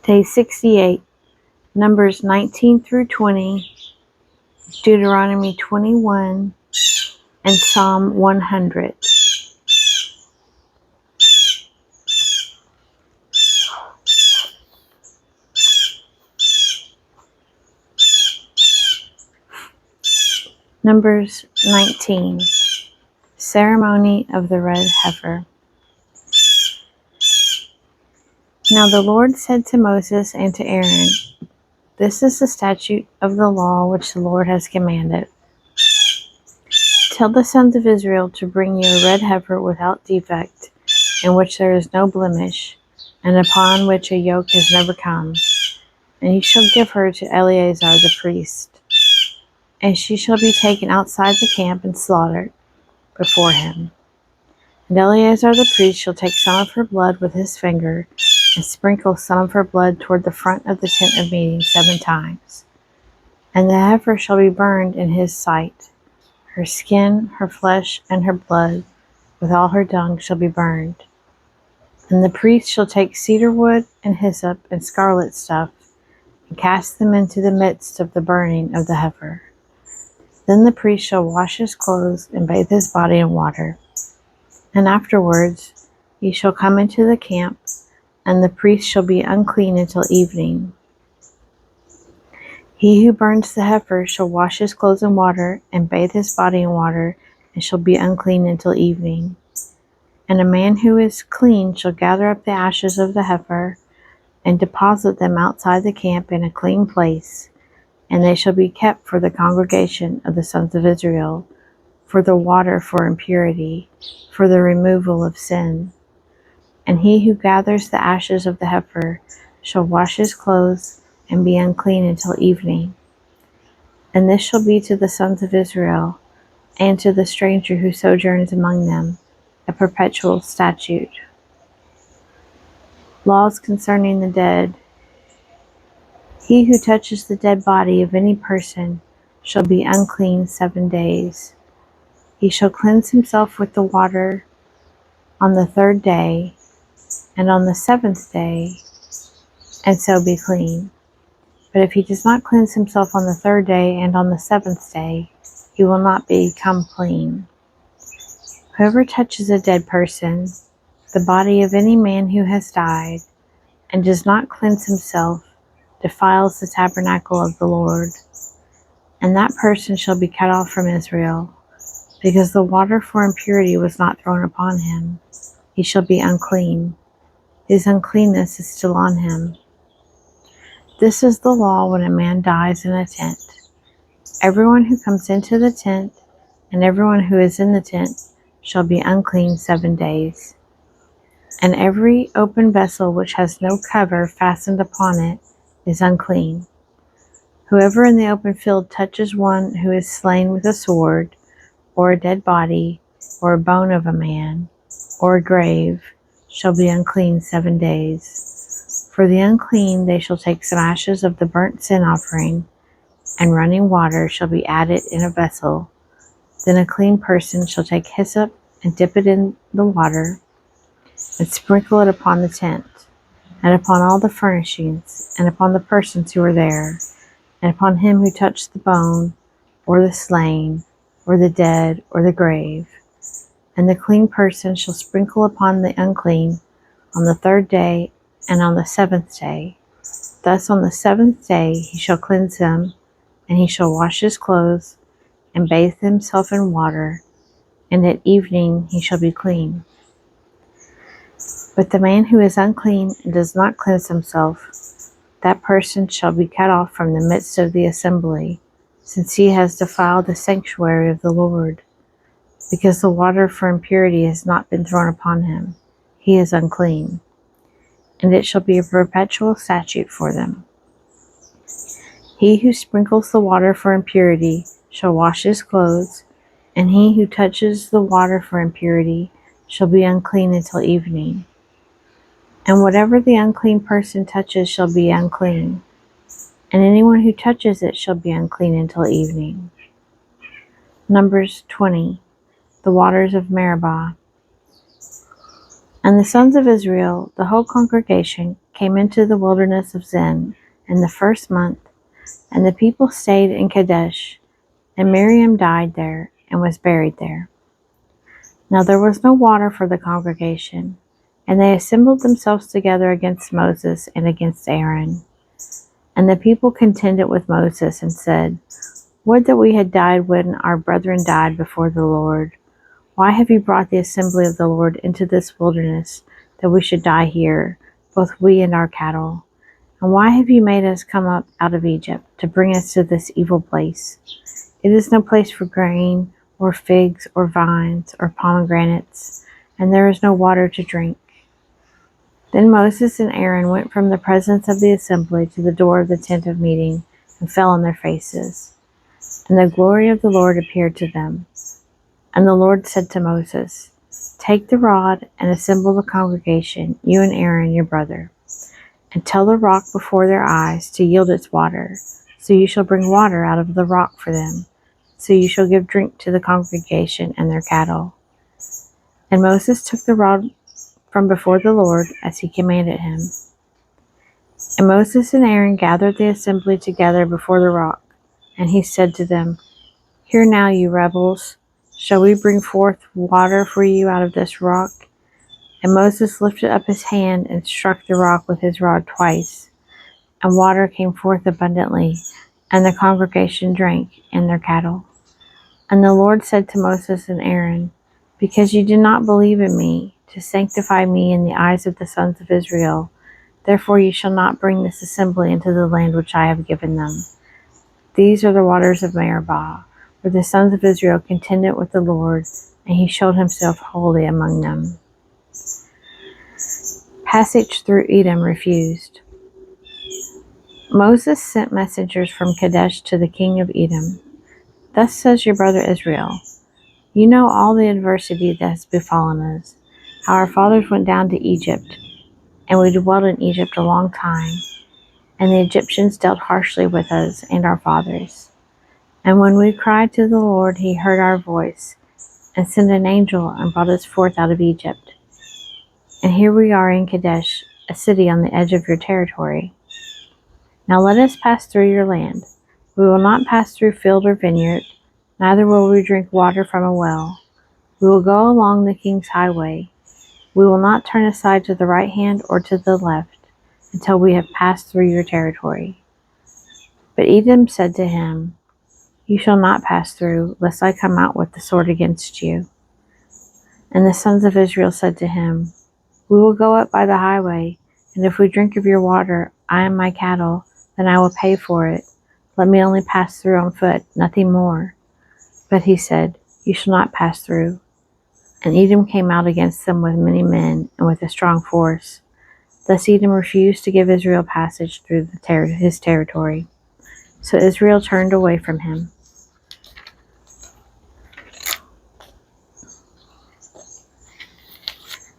Day 68, Numbers 19 through 20, Deuteronomy 21, and Psalm 100. Numbers 19, Ceremony of the Red Heifer. Now the Lord said to Moses and to Aaron, "This is the statute of the law which the Lord has commanded. Tell the sons of Israel to bring you a red heifer without defect, in which there is no blemish, and upon which a yoke has never come. And you shall give her to Eleazar the priest. And she shall be taken outside the camp and slaughtered before him. And Eleazar the priest shall take some of her blood with his finger, and sprinkle some of her blood toward the front of the tent of meeting 7 times. And the heifer shall be burned in his sight. Her skin, her flesh, and her blood, with all her dung, shall be burned. And the priest shall take cedar wood and hyssop and scarlet stuff, and cast them into the midst of the burning of the heifer. Then the priest shall wash his clothes and bathe his body in water. And afterwards he shall come into the camp, and the priest shall be unclean until evening. He who burns the heifer shall wash his clothes in water and bathe his body in water, and shall be unclean until evening. And a man who is clean shall gather up the ashes of the heifer and deposit them outside the camp in a clean place, and they shall be kept for the congregation of the sons of Israel, for the water for impurity, for the removal of sin. And he who gathers the ashes of the heifer shall wash his clothes and be unclean until evening. And this shall be to the sons of Israel, and to the stranger who sojourns among them, a perpetual statute. Laws concerning the dead. He who touches the dead body of any person shall be unclean 7 days. He shall cleanse himself with the water on the 3rd day, and on the 7th day, and so be clean. But if he does not cleanse himself on the 3rd day and on the 7th day, he will not become clean. Whoever touches a dead person, the body of any man who has died, and does not cleanse himself, defiles the tabernacle of the Lord. And that person shall be cut off from Israel, because the water for impurity was not thrown upon him. He shall be unclean. His uncleanness is still on him. This is the law when a man dies in a tent. Everyone who comes into the tent, and everyone who is in the tent, shall be unclean 7 days. And every open vessel which has no cover fastened upon it is unclean. Whoever in the open field touches one who is slain with a sword, or a dead body, or a bone of a man, or a grave, shall be unclean 7 days. For the unclean they shall take some ashes of the burnt sin offering, and running water shall be added in a vessel. Then a clean person shall take hyssop and dip it in the water, and sprinkle it upon the tent, and upon all the furnishings, and upon the persons who are there, and upon him who touched the bone, or the slain, or the dead, or the grave. And the clean person shall sprinkle upon the unclean on the 3rd day and on the 7th day. Thus on the 7th day he shall cleanse him, and he shall wash his clothes, and bathe himself in water, and at evening he shall be clean. But the man who is unclean and does not cleanse himself, that person shall be cut off from the midst of the assembly, since he has defiled the sanctuary of the Lord, because the water for impurity has not been thrown upon him. He is unclean, and it shall be a perpetual statute for them. He who sprinkles the water for impurity shall wash his clothes, and he who touches the water for impurity shall be unclean until evening. And whatever the unclean person touches shall be unclean, and anyone who touches it shall be unclean until evening. Numbers 20, the waters of Meribah. And the sons of Israel, the whole congregation, came into the wilderness of Zin in the first month, and the people stayed in Kadesh, and Miriam died there and was buried there. Now there was no water for the congregation, and they assembled themselves together against Moses and against Aaron. And the people contended with Moses and said, Would that we had died when our brethren died before the Lord. Why have you brought the assembly of the Lord into this wilderness, that we should die here, both we and our cattle? And why have you made us come up out of Egypt, to bring us to this evil place? It is no place for grain, or figs, or vines, or pomegranates, and there is no water to drink. Then Moses and Aaron went from the presence of the assembly to the door of the tent of meeting, and fell on their faces. And the glory of the Lord appeared to them. And the Lord said to Moses, Take the rod and assemble the congregation, you and Aaron your brother, and tell the rock before their eyes to yield its water. So you shall bring water out of the rock for them. So you shall give drink to the congregation and their cattle. And Moses took the rod from before the Lord, as he commanded him. And Moses and Aaron gathered the assembly together before the rock. And he said to them, Hear now, you rebels, shall we bring forth water for you out of this rock? And Moses lifted up his hand and struck the rock with his rod twice, and water came forth abundantly, and the congregation drank, and their cattle. And the Lord said to Moses and Aaron, Because you did not believe in me, to sanctify me in the eyes of the sons of Israel, therefore you shall not bring this assembly into the land which I have given them. These are the waters of Meribah, where the sons of Israel contended with the Lord, and he showed himself holy among them. Passage through Edom refused. Moses sent messengers from Kadesh to the king of Edom. Thus says your brother Israel, You know all the adversity that has befallen us, how our fathers went down to Egypt, and we dwelt in Egypt a long time, and the Egyptians dealt harshly with us and our fathers. And when we cried to the Lord, he heard our voice, and sent an angel and brought us forth out of Egypt. And here we are in Kadesh, a city on the edge of your territory. Now let us pass through your land. We will not pass through field or vineyard, neither will we drink water from a well. We will go along the king's highway. We will not turn aside to the right hand or to the left, until we have passed through your territory. But Edom said to him, You shall not pass through, lest I come out with the sword against you. And the sons of Israel said to him, We will go up by the highway, and if we drink of your water, I and my cattle, then I will pay for it. Let me only pass through on foot, nothing more. But he said, You shall not pass through. And Edom came out against them with many men and with a strong force. Thus Edom refused to give Israel passage through his territory. So Israel turned away from him.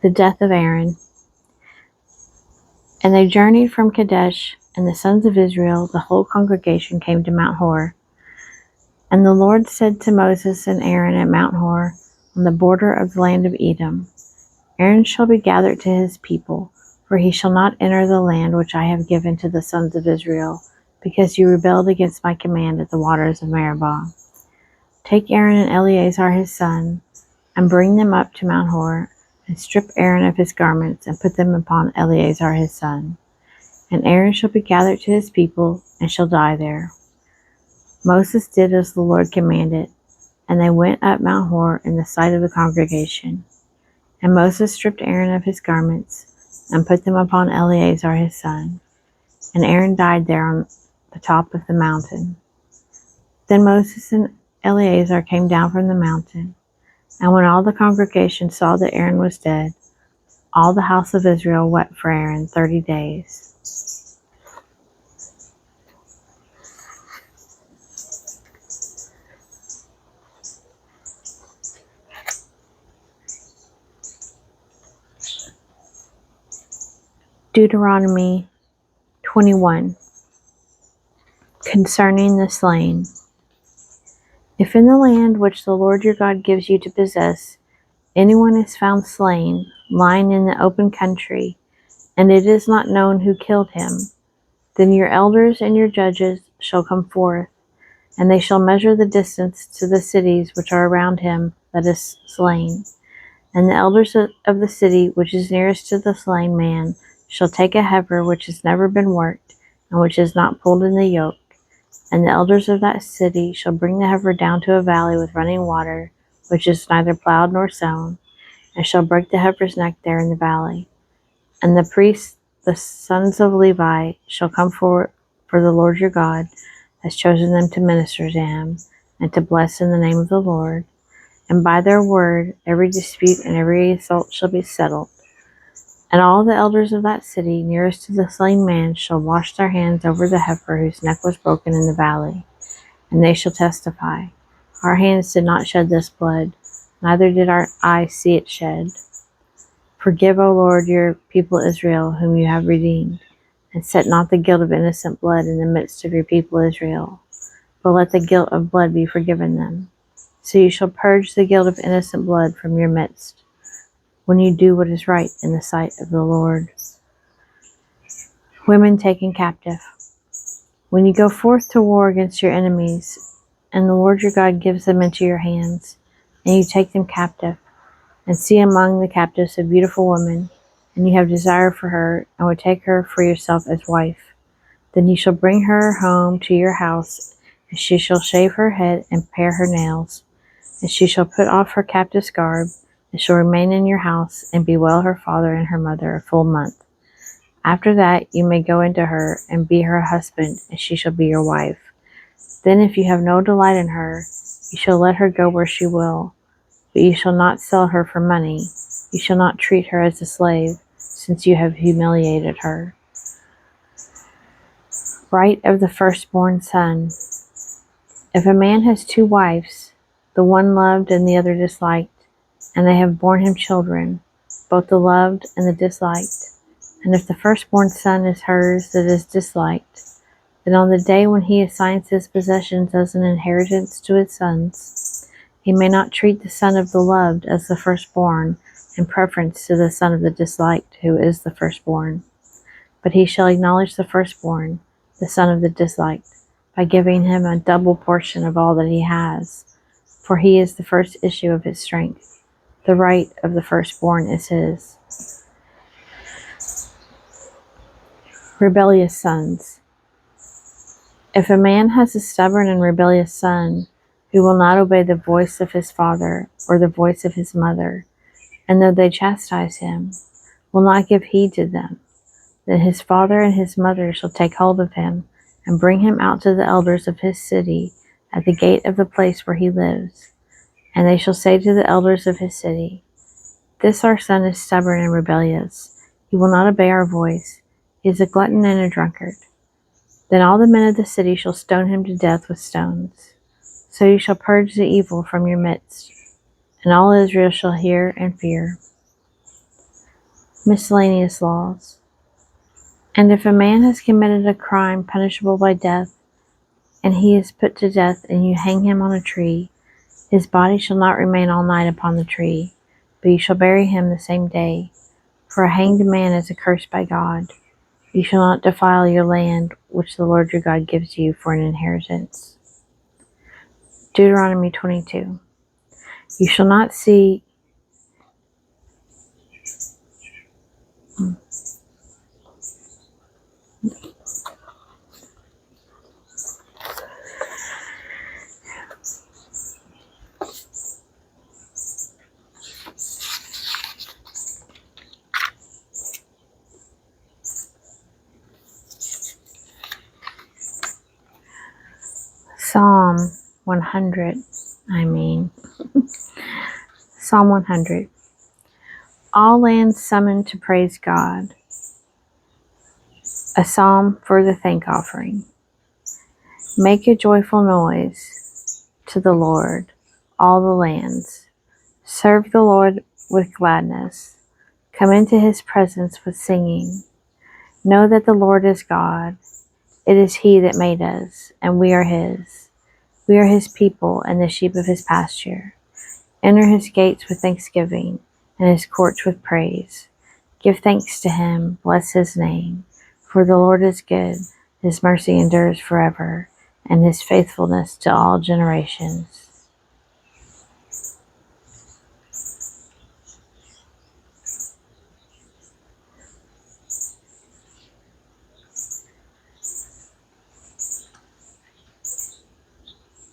The death of Aaron. And they journeyed from Kadesh, and the sons of Israel, the whole congregation, came to Mount Hor. And the Lord said to Moses and Aaron at Mount Hor, on the border of the land of Edom, Aaron shall be gathered to his people, for he shall not enter the land which I have given to the sons of Israel, because you rebelled against my command at the waters of Meribah. Take Aaron and Eleazar his son, and bring them up to Mount Hor, and strip Aaron of his garments, and put them upon Eleazar his son. And Aaron shall be gathered to his people, and shall die there. Moses did as the Lord commanded, and they went up Mount Hor in the sight of the congregation. And Moses stripped Aaron of his garments, and put them upon Eleazar his son. And Aaron died there on the top of the mountain. Then Moses and Eleazar came down from the mountain. And when all the congregation saw that Aaron was dead, all the house of Israel wept for Aaron 30 days. Deuteronomy 21. Concerning the slain. If in the land which the Lord your God gives you to possess, anyone is found slain, lying in the open country, and it is not known who killed him, then your elders and your judges shall come forth, and they shall measure the distance to the cities which are around him that is slain. And the elders of the city which is nearest to the slain man shall take a heifer which has never been worked, and which is not pulled in the yoke. And the elders of that city shall bring the heifer down to a valley with running water, which is neither plowed nor sown, and shall break the heifer's neck there in the valley. And the priests, the sons of Levi, shall come forward, for the Lord your God has chosen them to minister to him, and to bless in the name of the Lord. And by their word every dispute and every assault shall be settled. And all the elders of that city nearest to the slain man shall wash their hands over the heifer whose neck was broken in the valley. And they shall testify, our hands did not shed this blood, neither did our eyes see it shed. Forgive, O Lord, your people Israel, whom you have redeemed, and set not the guilt of innocent blood in the midst of your people Israel, but let the guilt of blood be forgiven them. So you shall purge the guilt of innocent blood from your midst, when you do what is right in the sight of the Lord. Women taken captive. When you go forth to war against your enemies, and the Lord your God gives them into your hands, and you take them captive, and see among the captives a beautiful woman, and you have desire for her, and would take her for yourself as wife, then you shall bring her home to your house, and she shall shave her head and pare her nails, and she shall put off her captive's garb, and shall remain in your house, and bewail her father and her mother a full month. After that you may go into her, and be her husband, and she shall be your wife. Then if you have no delight in her, you shall let her go where she will, but you shall not sell her for money. You shall not treat her as a slave, since you have humiliated her. Right of the firstborn son. If a man has 2 wives, the one loved and the other disliked, and they have borne him children, both the loved and the disliked, and if the firstborn son is hers that is disliked, then on the day when he assigns his possessions as an inheritance to his sons, he may not treat the son of the loved as the firstborn in preference to the son of the disliked, who is the firstborn. But he shall acknowledge the firstborn, the son of the disliked, by giving him a double portion of all that he has, for he is the first issue of his strength. The right of the firstborn is his. Rebellious sons. If a man has a stubborn and rebellious son, who will not obey the voice of his father or the voice of his mother, and though they chastise him, will not give heed to them, then his father and his mother shall take hold of him, and bring him out to the elders of his city at the gate of the place where he lives. And they shall say to the elders of his city, this our son is stubborn and rebellious. He will not obey our voice. He is a glutton and a drunkard. Then all the men of the city shall stone him to death with stones. So you shall purge the evil from your midst, and all Israel shall hear and fear. Miscellaneous laws. And if a man has committed a crime punishable by death, and he is put to death, and you hang him on a tree, his body shall not remain all night upon the tree, but you shall bury him the same day. For a hanged man is accursed by God. You shall not defile your land, which the Lord your God gives you for an inheritance. Deuteronomy 22. You shall not see Psalm 100. Psalm 100. All lands summon to praise God. A psalm for the thank offering. Make a joyful noise to the Lord, all the lands. Serve the Lord with gladness. Come into his presence with singing. Know that the Lord is God. It is he that made us, and we are his. We are his people and the sheep of his pasture. Enter his gates with thanksgiving, and his courts with praise. Give thanks to him, bless his name. For the Lord is good, his mercy endures forever, and his faithfulness to all generations.